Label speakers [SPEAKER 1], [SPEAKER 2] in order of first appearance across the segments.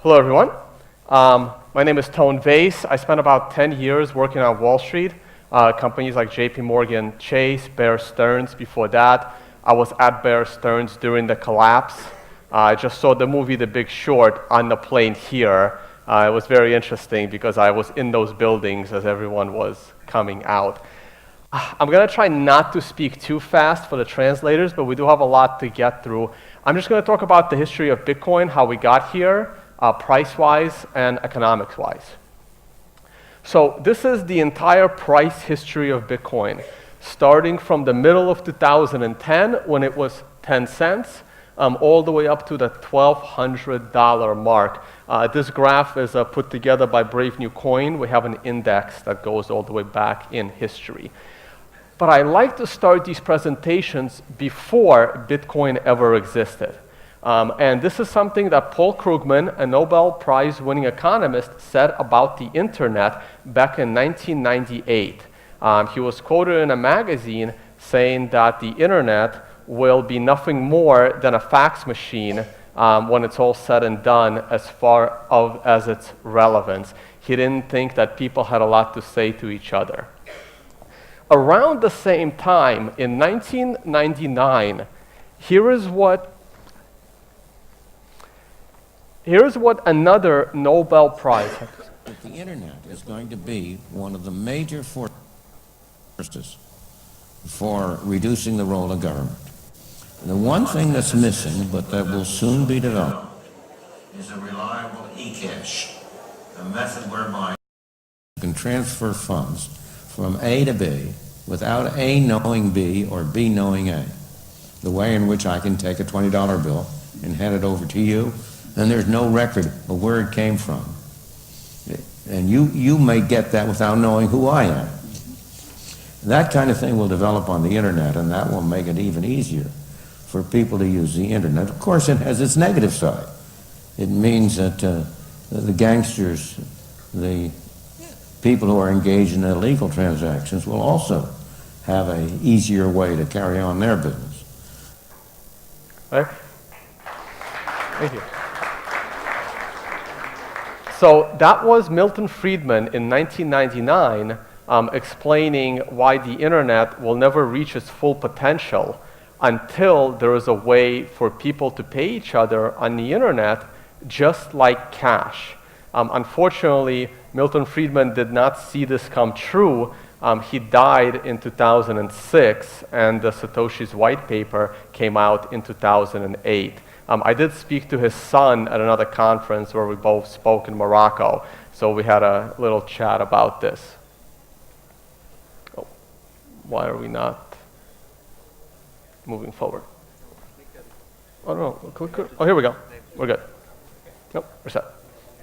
[SPEAKER 1] Hello, everyone. My name is Tone Vays. I spent about 10 years working on Wall Street, companies like JP Morgan Chase, Bear Stearns. Before that, I was at Bear Stearns during the collapse. I just saw the movie The Big Short on the plane here. It was very interesting because I was in those buildings as everyone was coming out. I'm going to try not to speak too fast for the translators, but we do have a lot to get through. I'm just going to talk about the history of Bitcoin, how we got here, price-wise and economics-wise. So this is the entire price history of Bitcoin, starting from the middle of 2010 when it was 10 cents, all the way up to the $1,200 mark. This graph is put together by Brave New Coin. We have an index that goes all the way back in history. But I like to start these presentations before Bitcoin ever existed. And this is something that Paul Krugman, a Nobel Prize-winning economist, said about the internet back in 1998. He was quoted in a magazine saying that the internet will be nothing more than a fax machine when it's all said and done as far as its relevance. He didn't think that people had a lot to say to each other. Around the same time, in 1999, here's what another Nobel Prize had to say.
[SPEAKER 2] The internet is going to be one of the major forces for reducing the role of government. And the one thing that's missing, but that will soon be developed, is a reliable e-cash, a method whereby you can transfer funds from A to B without A knowing B or B knowing A. The way in which I can take a $20 bill and hand it over to you, and there's no record of where it came from. And you may get that without knowing who I am. That kind of thing will develop on the internet, and that will make it even easier for people to use the internet. Of course, it has its negative side. It means that the gangsters, the people who are engaged in illegal transactions will also have an easier way to carry on their business.
[SPEAKER 1] Right. Thank you. So that was Milton Friedman in 1999 explaining why the internet will never reach its full potential until there is a way for people to pay each other on the internet just like cash. Unfortunately, Milton Friedman did not see this come true. He died in 2006, and the Satoshi's white paper came out in 2008. I did speak to his son at another conference where we both spoke in Morocco, so we had a little chat about this. Oh, why are we not moving forward? Oh, no. Oh, here we go. We're good. Nope, we're set.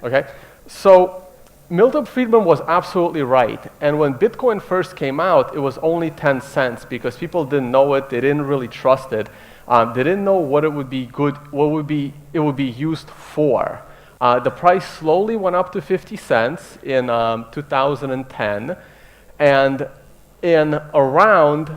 [SPEAKER 1] Okay, so Milton Friedman was absolutely right, and when Bitcoin first came out, it was only 10 cents because people didn't know it, they didn't really trust it, they didn't know what it would be it would be used for. The price slowly went up to 50 cents in 2010, and in around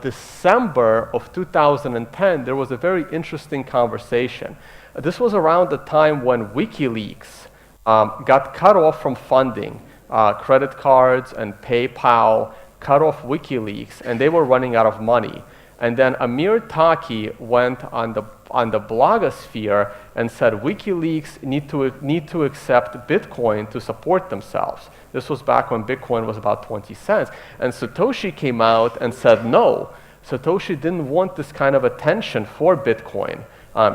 [SPEAKER 1] December of 2010, there was a very interesting conversation. This was around the time when WikiLeaks got cut off from funding. Credit cards and PayPal cut off WikiLeaks, and they were running out of money. And then Amir Taki went on the blogosphere and said WikiLeaks need to accept Bitcoin to support themselves. This was back when Bitcoin was about 20 cents. And Satoshi came out and said no. Satoshi didn't want this kind of attention for Bitcoin.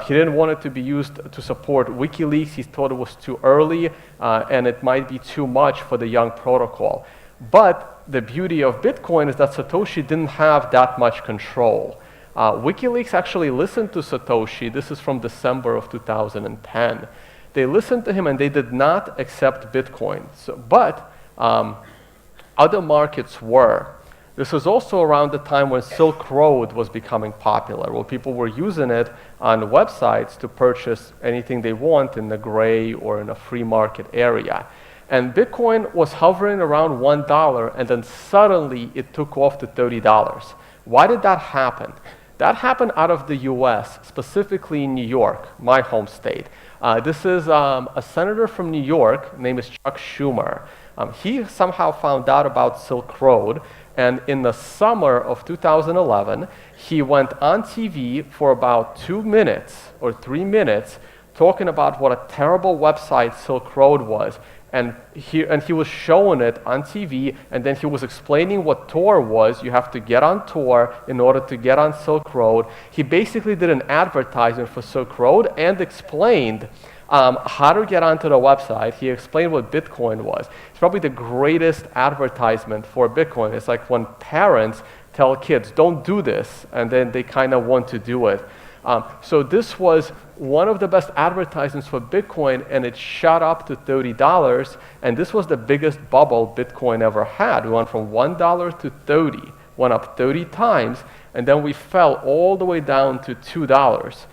[SPEAKER 1] He didn't want it to be used to support WikiLeaks. He thought it was too early and it might be too much for the young protocol. But the beauty of Bitcoin is that Satoshi didn't have that much control. WikiLeaks actually listened to Satoshi. This is from December of 2010. They listened to him and they did not accept Bitcoin. But other markets were. This was also around the time when Silk Road was becoming popular, where people were using it on websites to purchase anything they want in the gray or in a free market area. And Bitcoin was hovering around $1, and then suddenly it took off to $30. Why did that happen? That happened out of the US, specifically in New York, my home state. This is a senator from New York, name is Chuck Schumer. He somehow found out about Silk Road, and in the summer of 2011, he went on TV for about 2 minutes or 3 minutes talking about what a terrible website Silk Road was. And he was showing it on TV, and then he was explaining what Tor was. You have to get on Tor in order to get on Silk Road. He basically did an advertisement for Silk Road and explained how to get onto the website. He explained what Bitcoin was. It's probably the greatest advertisement for Bitcoin. It's like when parents tell kids, don't do this, and then they kind of want to do it. So this was one of the best advertisements for Bitcoin, and it shot up to $30, and this was the biggest bubble Bitcoin ever had. We went from $1 to 30, went up 30 times, and then we fell all the way down to $2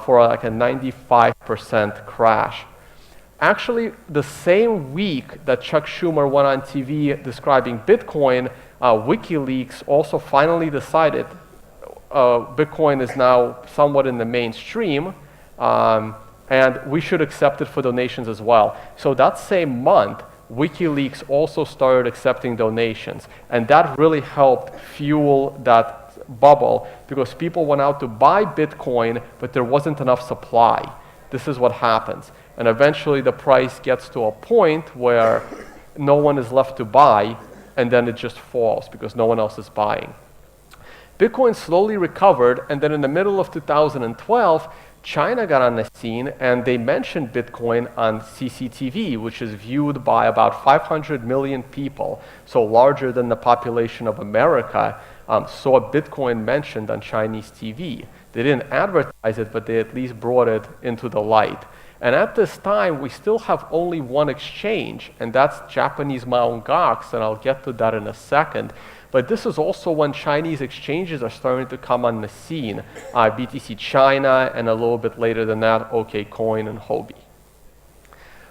[SPEAKER 1] for like a 95% crash. Actually, the same week that Chuck Schumer went on TV describing Bitcoin, WikiLeaks also finally decided Bitcoin is now somewhat in the mainstream, and we should accept it for donations as well. So that same month, WikiLeaks also started accepting donations, and that really helped fuel that bubble because people went out to buy Bitcoin, but there wasn't enough supply. This is what happens. And eventually the price gets to a point where no one is left to buy, and then it just falls because no one else is buying. Bitcoin slowly recovered, and then in the middle of 2012, China got on the scene, and they mentioned Bitcoin on CCTV, which is viewed by about 500 million people, so larger than the population of America, saw Bitcoin mentioned on Chinese TV. They didn't advertise it, but they at least brought it into the light. And at this time, we still have only one exchange, and that's Japanese Mt. Gox, and I'll get to that in a second. But this is also when Chinese exchanges are starting to come on the scene. BTC China, and a little bit later than that, OKCoin and Huobi.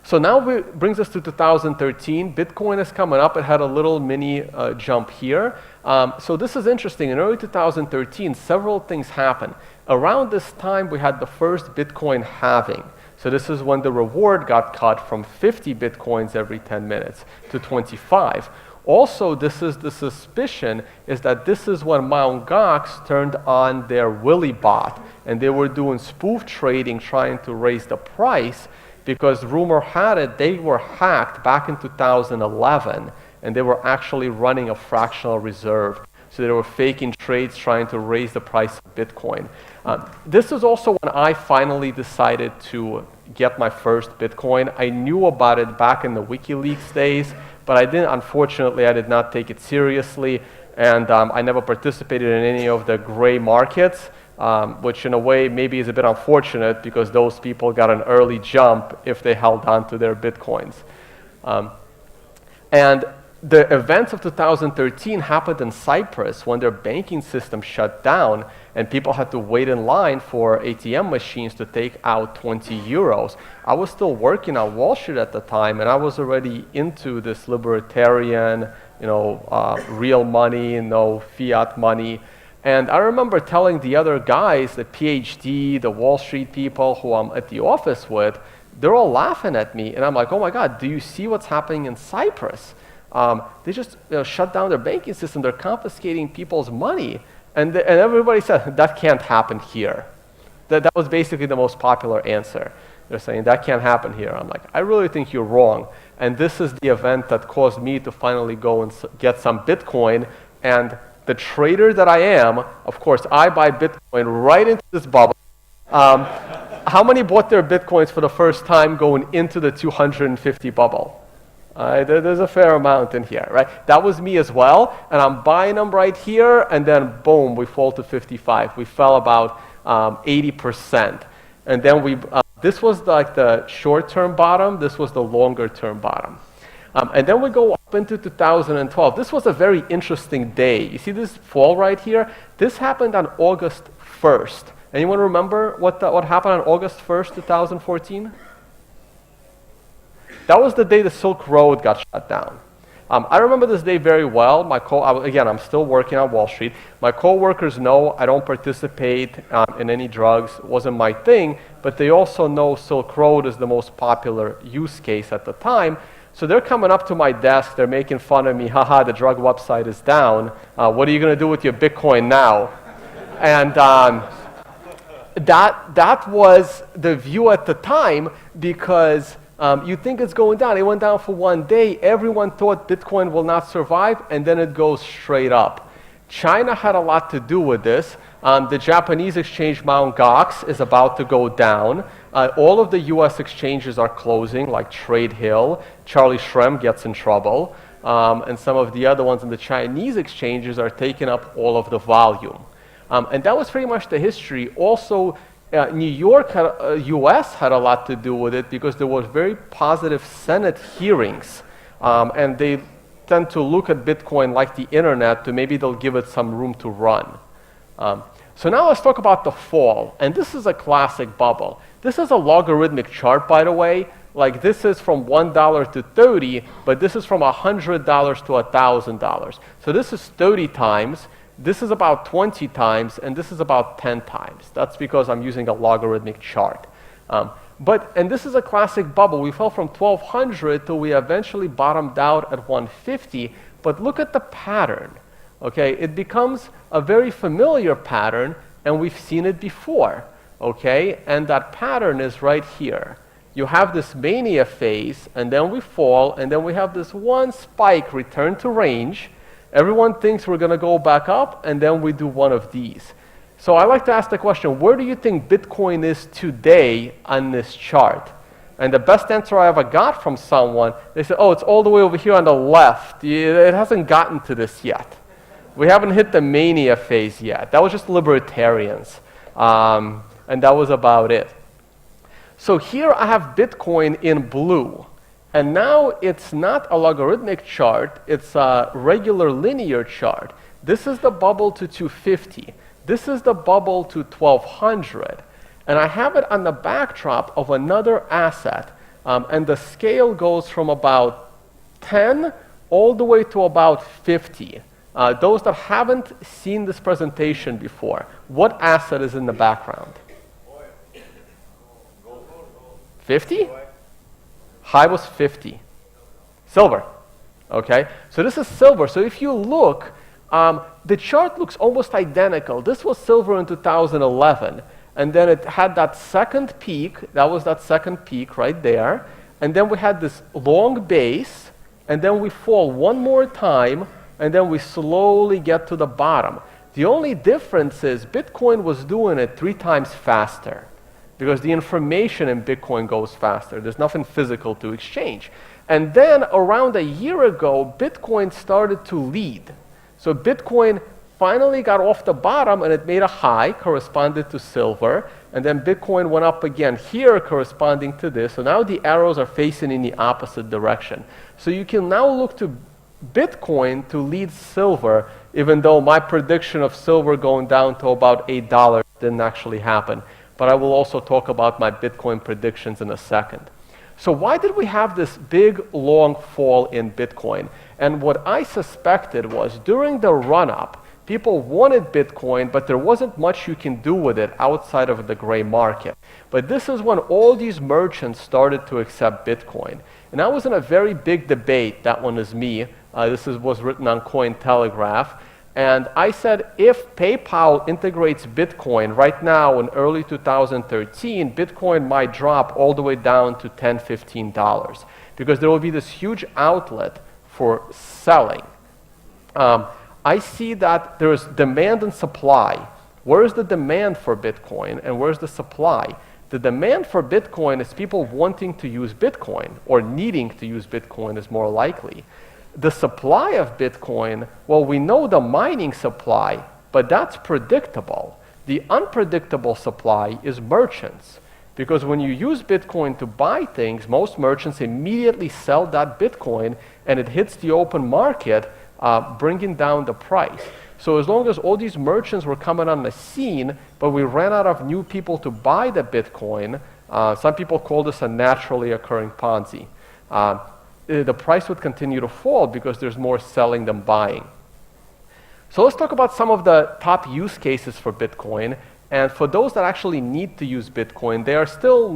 [SPEAKER 1] So now it brings us to 2013. Bitcoin is coming up. It had a little mini jump here. So this is interesting. In early 2013, several things happened. Around this time, we had the first Bitcoin halving. So this is when the reward got cut from 50 Bitcoins every 10 minutes to 25. Also, this is the suspicion is that this is when Mt. Gox turned on their Willy bot, and they were doing spoof trading trying to raise the price because rumor had it they were hacked back in 2011, and they were actually running a fractional reserve. So they were faking trades trying to raise the price of Bitcoin. This is also when I finally decided to get my first Bitcoin. I knew about it back in the WikiLeaks days, but unfortunately, I did not take it seriously, and I never participated in any of the gray markets, which in a way maybe is a bit unfortunate because those people got an early jump if they held on to their Bitcoins. And the events of 2013 happened in Cyprus when their banking system shut down and people had to wait in line for ATM machines to take out 20 euros. I was still working on Wall Street at the time, and I was already into this libertarian, real money, no fiat money. And I remember telling the other guys, the PhD, the Wall Street people who I'm at the office with, they're all laughing at me. And I'm like, oh my God, do you see what's happening in Cyprus? They just shut down their banking system. They're confiscating people's money. And everybody said, that can't happen here. That was basically the most popular answer. They're saying, that can't happen here. I'm like, I really think you're wrong. And this is the event that caused me to finally go and get some Bitcoin. And the trader that I am, of course, I buy Bitcoin right into this bubble. How many bought their Bitcoins for the first time going into the 250 bubble? There's a fair amount in here, right? That was me as well, and I'm buying them right here, and then boom, we fall to 55. We fell about 80%. And then this was like the short-term bottom, this was the longer-term bottom. And then we go up into 2012. This was a very interesting day. You see this fall right here? This happened on August 1st. Anyone remember what happened on August 1st, 2014? That was the day the Silk Road got shut down. I remember this day very well. Again, I'm still working on Wall Street. My coworkers know I don't participate in any drugs. It wasn't my thing, but they also know Silk Road is the most popular use case at the time. So they're coming up to my desk. They're making fun of me. Haha, the drug website is down. What are you going to do with your Bitcoin now? And that was the view at the time, because you think it's going down. It went down for one day. Everyone thought Bitcoin will not survive, and then it goes straight up. China had a lot to do with this. The Japanese exchange Mt. Gox is about to go down. All of the US exchanges are closing, like Trade Hill. Charlie Shrem gets in trouble. And some of the other ones in the Chinese exchanges are taking up all of the volume. And that was pretty much the history. Also, New York, US had a lot to do with it, because there was very positive Senate hearings. And they tend to look at Bitcoin like the internet, to maybe they'll give it some room to run. So now let's talk about the fall. And this is a classic bubble. This is a logarithmic chart, by the way. Like, this is from $1 to 30, but this is from $100 to $1,000. So this is 30 times. This is about 20 times, and this is about 10 times. That's because I'm using a logarithmic chart. And this is a classic bubble. We fell from 1200 till we eventually bottomed out at 150. But look at the pattern. Okay, it becomes a very familiar pattern, and we've seen it before. Okay, and that pattern is right here. You have this mania phase, and then we fall, and then we have this one spike, return to range. Everyone thinks we're going to go back up, and then we do one of these. So I like to ask the question, where do you think Bitcoin is today on this chart? And the best answer I ever got from someone, they said, oh, it's all the way over here on the left. It hasn't gotten to this yet. We haven't hit the mania phase yet. That was just libertarians. And that was about it. So here I have Bitcoin in blue. And now it's not a logarithmic chart, it's a regular linear chart. This is the bubble to 250. This is the bubble to 1200. And I have it on the backdrop of another asset. And the scale goes from about 10 all the way to about 50. Those that haven't seen this presentation before, what asset is in the background? 50? High was 50. Silver. Okay, so this is silver. So if you look, the chart looks almost identical. This was silver in 2011, and then it had that second peak. That was that second peak right there. And then we had this long base, and then we fall one more time, and then we slowly get to the bottom. The only difference is Bitcoin was doing it 3 times faster, because the information in Bitcoin goes faster. There's nothing physical to exchange. And then around a year ago, Bitcoin started to lead. So Bitcoin finally got off the bottom, and it made a high, corresponded to silver. And then Bitcoin went up again here, corresponding to this. So now the arrows are facing in the opposite direction. So you can now look to Bitcoin to lead silver, even though my prediction of silver going down to about $8 didn't actually happen. But I will also talk about my Bitcoin predictions in a second. So why did we have this big, long fall in Bitcoin? And what I suspected was during the run-up, people wanted Bitcoin, but there wasn't much you can do with it outside of the gray market. But this is when all these merchants started to accept Bitcoin. And I was in a very big debate. That one is me. Was written on Cointelegraph. And I said, if PayPal integrates Bitcoin right now in early 2013, Bitcoin might drop all the way down to $10, $15, because there will be this huge outlet for selling. I see that there is demand and supply. Where is the demand for Bitcoin, and where's the supply? The demand for Bitcoin is people wanting to use Bitcoin, or needing to use Bitcoin is more likely. The supply of Bitcoin, well, we know the mining supply, but that's predictable. The unpredictable supply is merchants, because when you use Bitcoin to buy things, most merchants immediately sell that Bitcoin, and it hits the open market, bringing down the price. So as long as all these merchants were coming on the scene, but we ran out of new people to buy the Bitcoin, some people call this a naturally occurring Ponzi. the price would continue to fall because there's more selling than buying. So let's talk about some of the top use cases for Bitcoin. And for those that actually need to use Bitcoin, they are still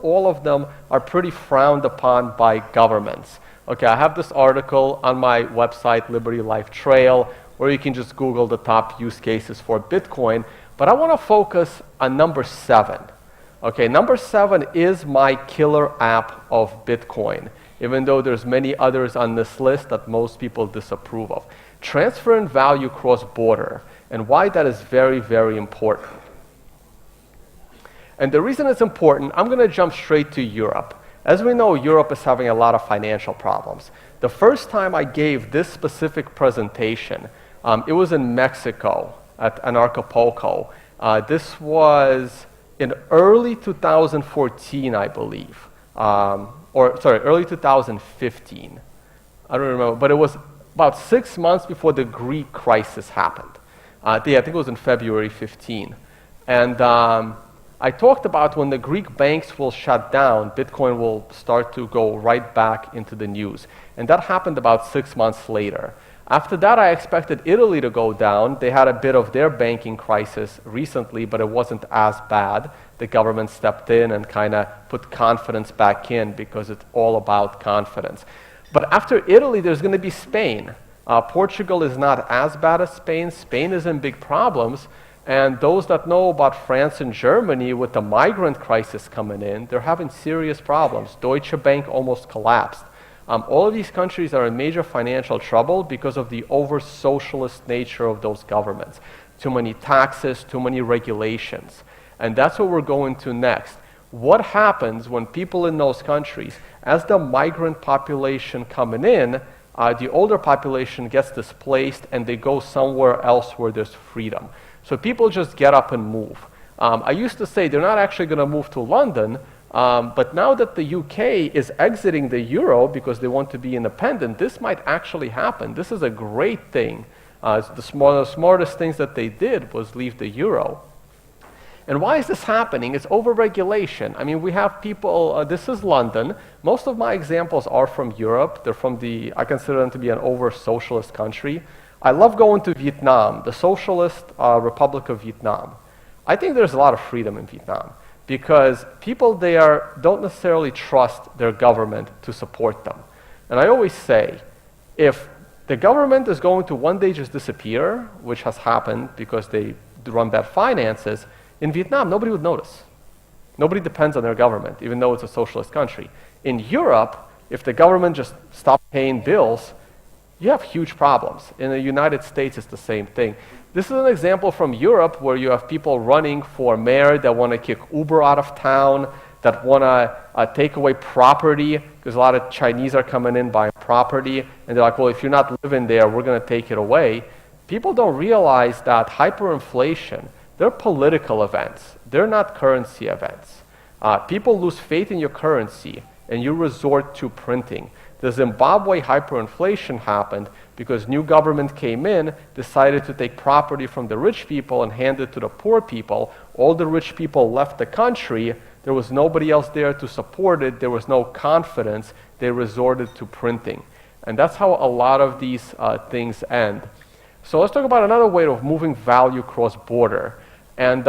[SPEAKER 1] all of them are pretty frowned upon by governments. Okay, I have this article on my website, Liberty Life Trail, where you can just Google the top use cases for Bitcoin. But I want to focus on number 7. Okay, number 7 is my killer app of Bitcoin, even though there's many others on this list that most people disapprove of. Transferring value cross-border, and why that is very, very important. And the reason it's important, I'm going to jump straight to Europe. As we know, Europe is having a lot of financial problems. The first time I gave this specific presentation, it was in Mexico at Acapulco. This was in early 2014, I believe, early 2015. I don't remember, but it was about 6 months before the Greek crisis happened. I think it was in February 15. And I talked about when the Greek banks will shut down, Bitcoin will start to go right back into the news. And that happened about 6 months later. After that, I expected Italy to go down. They had a bit of their banking crisis recently, but it wasn't as bad. The government stepped in and kind of put confidence back in because it's all about confidence. But after Italy, there's going to be Spain. Portugal is not as bad as Spain. Spain is in big problems. And those that know about France and Germany with the migrant crisis coming in, they're having serious problems. Deutsche Bank almost collapsed. All of these countries are in major financial trouble because of the over-socialist nature of those governments. Too many taxes, too many regulations. And that's what we're going to next. What happens when people in those countries, as the migrant population coming in, the older population gets displaced and they go somewhere else where there's freedom. So people just get up and move. I used to say they're not actually going to move to London, but now that the UK is exiting the euro because they want to be independent, this might actually happen. This is a great thing. The smartest things that they did was leave the euro. And why is this happening? It's overregulation. I mean, we have people, this is London. Most of my examples are from Europe. They're from I consider them to be an over-socialist country. I love going to Vietnam, the Socialist Republic of Vietnam. I think there's a lot of freedom in Vietnam because people there don't necessarily trust their government to support them. And I always say, if the government is going to one day just disappear, which has happened because they run bad finances, in Vietnam, nobody would notice. Nobody depends on their government, even though it's a socialist country. In Europe, if the government just stopped paying bills, you have huge problems. In the United States, it's the same thing. This is an example from Europe where you have people running for mayor that want to kick Uber out of town, that want to take away property, because a lot of Chinese are coming in buying property, and they're like, well, if you're not living there, we're going to take it away. People don't realize that hyperinflation, they're political events. They're not currency events. People lose faith in your currency, and you resort to printing. The Zimbabwe hyperinflation happened because new government came in, decided to take property from the rich people and hand it to the poor people. All the rich people left the country. There was nobody else there to support it. There was no confidence. They resorted to printing. And that's how a lot of these things end. So let's talk about another way of moving value cross-border. And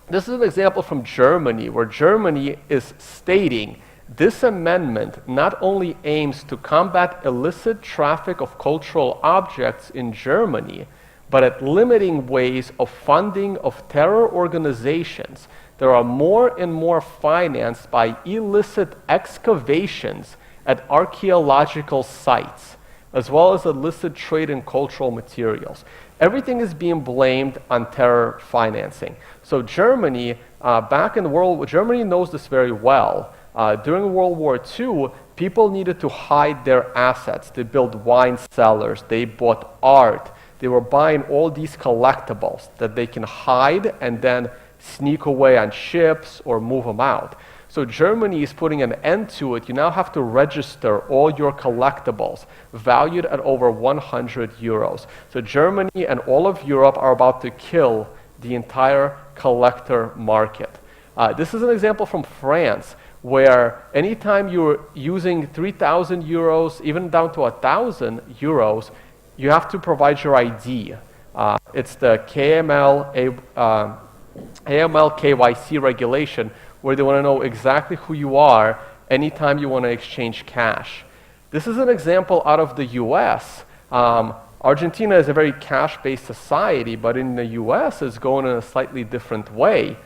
[SPEAKER 1] this is an example from Germany, where Germany is stating this amendment not only aims to combat illicit traffic of cultural objects in Germany, but at limiting ways of funding of terror organizations that are more and more financed by illicit excavations at archaeological sites, as well as illicit trade in cultural materials. Everything is being blamed on terror financing. So Germany, back in the world, Germany knows this very well. During World War II, people needed to hide their assets. They built wine cellars, they bought art. They were buying all these collectibles that they can hide and then sneak away on ships or move them out. So Germany is putting an end to it. You now have to register all your collectibles, valued at over 100 euros. So Germany and all of Europe are about to kill the entire collector market. This is an example from France, where anytime you're using 3,000 euros, even down to 1,000 euros, you have to provide your ID. It's the AML KYC regulation, where they want to know exactly who you are anytime you want to exchange cash. This is an example out of the US. Argentina is a very cash-based society, but in the US it's going in a slightly different way.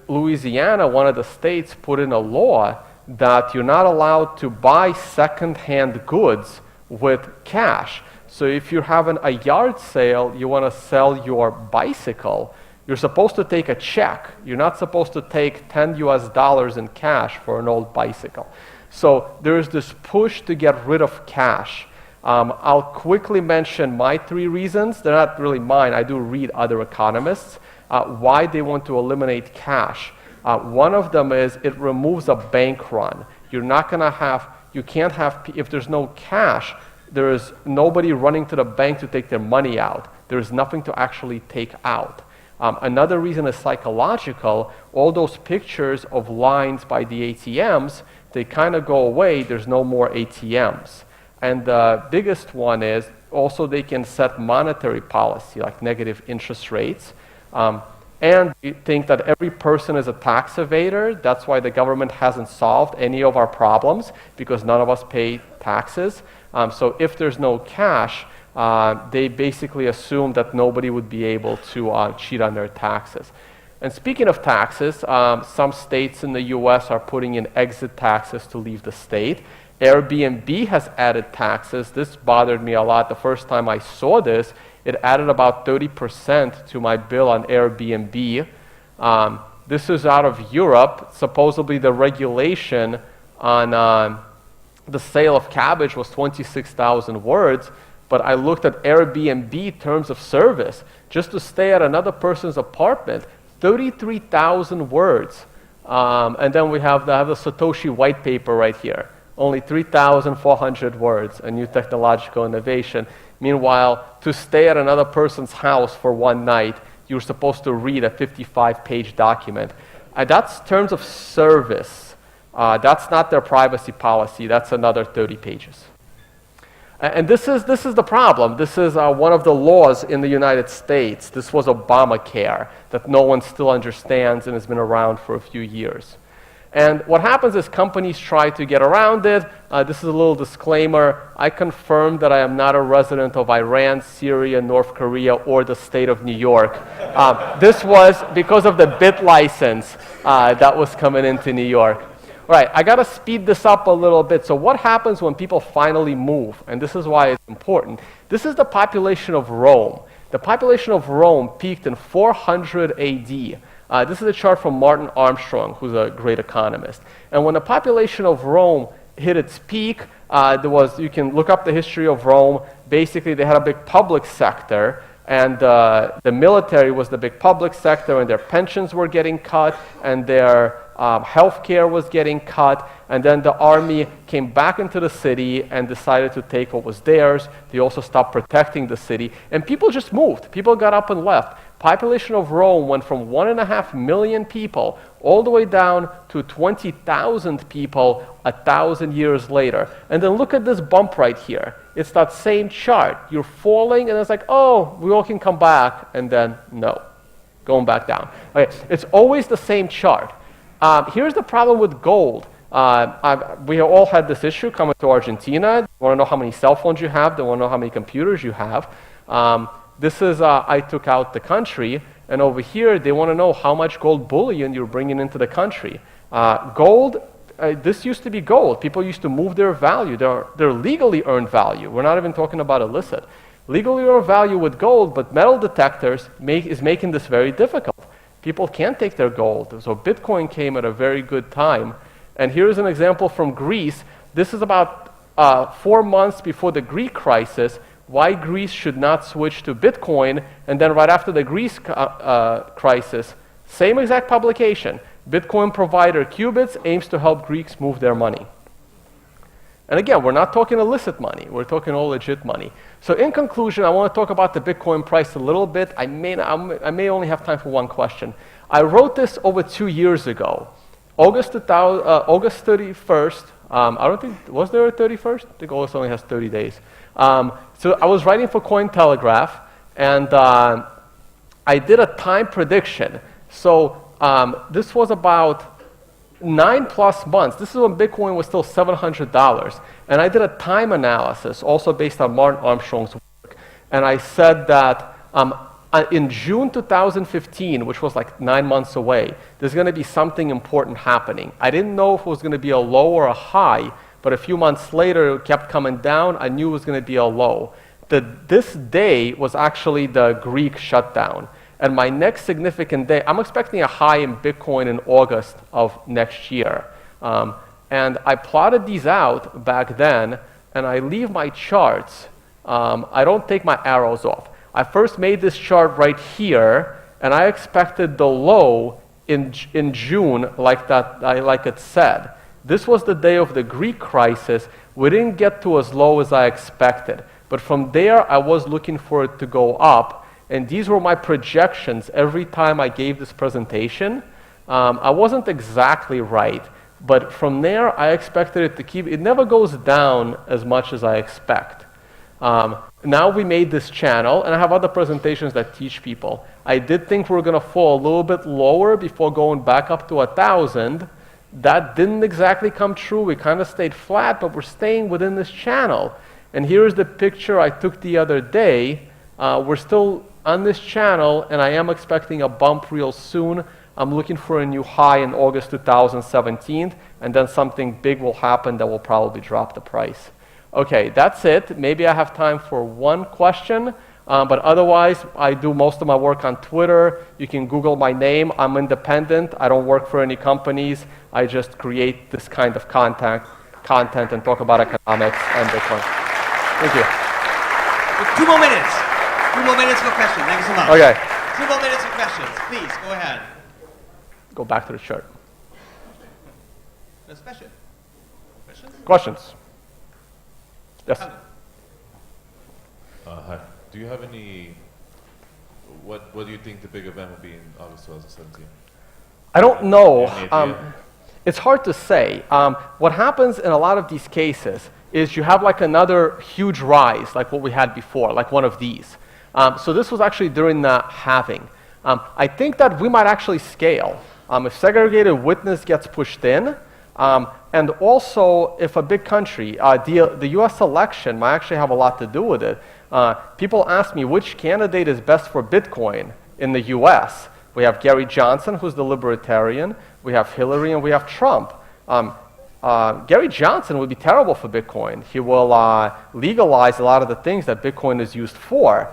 [SPEAKER 1] Louisiana, one of the states, put in a law that you're not allowed to buy second-hand goods with cash. So if you're having a yard sale, you want to sell your bicycle, you're supposed to take a check. You're not supposed to take $10 in cash for an old bicycle. So there's this push to get rid of cash. I'll quickly mention my 3 reasons. They're not really mine. I do read other economists, why they want to eliminate cash. One of them is it removes a bank run. You're not going to have, you can't have, if there's no cash, there is nobody running to the bank to take their money out. There is nothing to actually take out. Another reason is psychological. All those pictures of lines by the ATMs, they kind of go away. There's no more ATMs. And the biggest one is also they can set monetary policy, like negative interest rates. And we think that every person is a tax evader. That's why the government hasn't solved any of our problems, because none of us pay taxes. So if there's no cash, they basically assume that nobody would be able to cheat on their taxes. And speaking of taxes, some states in the US are putting in exit taxes to leave the state. Airbnb has added taxes. This bothered me a lot. The first time I saw this, it added about 30% to my bill on Airbnb. This is out of Europe. Supposedly the regulation on the sale of cabbage was 26,000 words, but I looked at Airbnb terms of service just to stay at another person's apartment, 33,000 words. And then we have the Satoshi white paper right here, only 3,400 words, a new technological innovation. Meanwhile, to stay at another person's house for one night, you're supposed to read a 55-page document. That's terms of service. That's not their privacy policy. That's another 30 pages. And this is the problem. This is one of the laws in the United States. This was Obamacare that no one still understands and has been around for a few years. And what happens is companies try to get around it. This is a little disclaimer. I confirm that I am not a resident of Iran, Syria, North Korea, or the state of New York. This was because of the bit license that was coming into New York. All right, I got to speed this up a little bit. So what happens when people finally move? And this is why it's important. This is the population of Rome. The population of Rome peaked in 400 AD. This is a chart from Martin Armstrong, who's a great economist. And when the population of Rome hit its peak, you can look up the history of Rome. Basically, they had a big public sector, and the military was the big public sector, and their pensions were getting cut, and their healthcare was getting cut, and then the army came back into the city and decided to take what was theirs. They also stopped protecting the city, and people just moved. People got up and left. Population of Rome went from 1.5 million people all the way down to 20,000 people 1,000 years later. And then look at this bump right here. It's that same chart. You're falling, and it's like, oh, we all can come back, and then no, going back down. Okay, it's always the same chart. Here's the problem with gold. We all had this issue coming to Argentina. They want to know how many cell phones you have. They want to know how many computers you have. This is, I took out the country, and over here, they want to know how much gold bullion you're bringing into the country. Gold, this used to be gold. People used to move their value. They're legally earned value. We're not even talking about illicit. Legally earned value with gold, but metal detectors is making this very difficult. People can't take their gold. So Bitcoin came at a very good time. And here's an example from Greece. This is about 4 months before the Greek crisis, why Greece should not switch to Bitcoin. And then right after the Greece crisis, same exact publication. Bitcoin provider Qubits aims to help Greeks move their money. And again, we're not talking illicit money. We're talking all legit money. So in conclusion, I want to talk about the Bitcoin price a little bit. I may only have time for one question. I wrote this over 2 years ago. August 31st. I don't think, was there a 31st? I think August only has 30 days. So I was writing for Cointelegraph, and I did a time prediction. So this was about 9+ months. This is when Bitcoin was still $700. And I did a time analysis, also based on Martin Armstrong's work. And I said that in June 2015, which was like 9 months away, there's going to be something important happening. I didn't know if it was going to be a low or a high, but a few months later, it kept coming down. I knew it was going to be a low. This day was actually the Greek shutdown. And my next significant day, I'm expecting a high in Bitcoin in August of next year. And I plotted these out back then, and I leave my charts. I don't take my arrows off. I first made this chart right here, and I expected the low in June, like it said. This was the day of the Greek crisis. We didn't get to as low as I expected. But from there, I was looking for it to go up. And these were my projections every time I gave this presentation. I wasn't exactly right. But from there, I expected it to keep, it never goes down as much as I expect. Now we made this channel, and I have other presentations that teach people. I did think we were going to fall a little bit lower before going back up to 1,000. That didn't exactly come true. We kind of stayed flat, but we're staying within this channel. And here's the picture I took the other day. We're still on this channel, and I am expecting a bump real soon. I'm looking for a new high in August 2017, and then something big will happen that will probably drop the price. Okay, that's it. Maybe I have time for one question, but otherwise, I do most of my work on Twitter. You can Google my name. I'm independent. I don't work for any companies. I just create this kind of content and talk about economics and Bitcoin. Thank you.
[SPEAKER 3] 2 more minutes. 2 more minutes for questions. Thank you so much.
[SPEAKER 1] Okay.
[SPEAKER 3] 2 more minutes for questions. Please, go ahead.
[SPEAKER 1] Go back to the chart.
[SPEAKER 3] Next question. Questions?
[SPEAKER 1] Questions? Yes.
[SPEAKER 4] Hi. Do you have any, what do you think the big event will be in August 2017?
[SPEAKER 1] I don't know.
[SPEAKER 4] Any idea?
[SPEAKER 1] It's hard to say. What happens in a lot of these cases is you have like another huge rise, like what we had before, like one of these. So this was actually during the halving. I think that we might actually scale. If segregated witness gets pushed in, and also if a big country, the US election might actually have a lot to do with it. People ask me which candidate is best for Bitcoin in the US. We have Gary Johnson, who's the libertarian. We have Hillary, and we have Trump. Gary Johnson would be terrible for Bitcoin. He will legalize a lot of the things that Bitcoin is used for.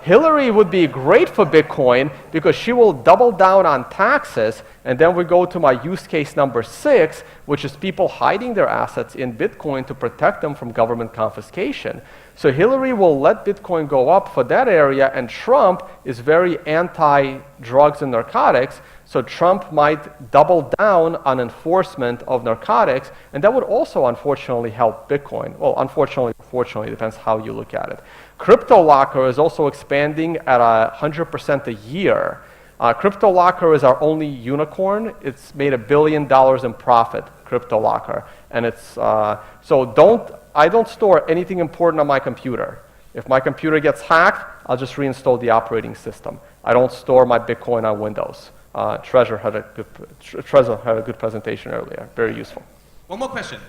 [SPEAKER 1] Hillary would be great for Bitcoin because she will double down on taxes, and then we go to my use case number 6, which is people hiding their assets in Bitcoin to protect them from government confiscation. So Hillary will let Bitcoin go up for that area, and Trump is very anti-drugs and narcotics, so Trump might double down on enforcement of narcotics, and that would also unfortunately help Bitcoin. Well, unfortunately, fortunately, depends how you look at it. CryptoLocker is also expanding at 100% a year. CryptoLocker is our only unicorn. It's made $1 billion in profit, CryptoLocker. And it's, I don't store anything important on my computer. If my computer gets hacked, I'll just reinstall the operating system. I don't store my Bitcoin on Windows. Trezor had a good presentation earlier, very useful.
[SPEAKER 3] One more question.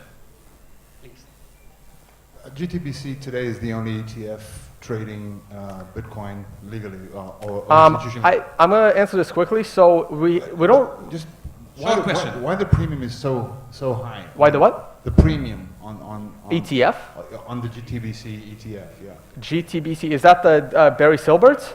[SPEAKER 5] GTBC today is the only ETF trading Bitcoin legally or institutionally.
[SPEAKER 1] I'm going to answer this quickly. So we don't
[SPEAKER 5] just
[SPEAKER 3] Why
[SPEAKER 5] the premium is so high?
[SPEAKER 1] Why the what?
[SPEAKER 5] The premium on
[SPEAKER 1] ETF?
[SPEAKER 5] On the GTBC ETF, yeah.
[SPEAKER 1] GTBC, is that the Barry Silbert's?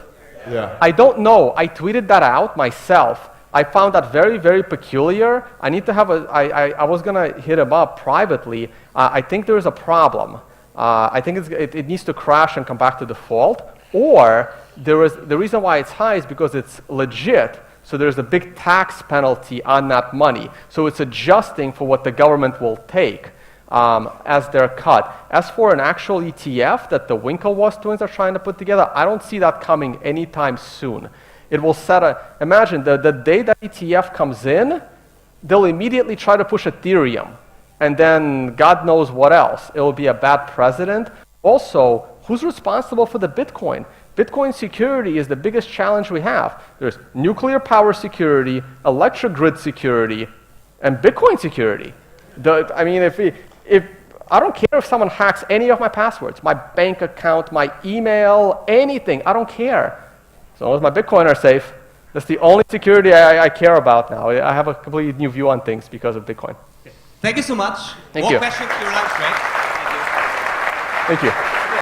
[SPEAKER 5] Yeah.
[SPEAKER 1] I don't know. I tweeted that out myself. I found that very, very peculiar. I need to have I was going to hit him up privately. I think there is a problem. I think it needs to crash and come back to default. Or the reason why it's high is because it's legit. So there's a big tax penalty on that money. So it's adjusting for what the government will take as their cut. As for an actual ETF that the Winklevoss twins are trying to put together, I don't see that coming anytime soon. It will set imagine the day that ETF comes in, they'll immediately try to push Ethereum. And then God knows what else. It will be a bad precedent. Also, who's responsible for the Bitcoin? Bitcoin security is the biggest challenge we have. There's nuclear power security, electric grid security, and Bitcoin security. I mean, if I don't care if someone hacks any of my passwords, my bank account, my email, anything, I don't care. As long as my Bitcoin are safe, that's the only security I care about now. I have a completely new view on things because of Bitcoin.
[SPEAKER 3] Thank you so much.
[SPEAKER 1] Thank
[SPEAKER 3] More
[SPEAKER 1] you.
[SPEAKER 3] questions, your lunch break. Thank you.
[SPEAKER 1] Thank you.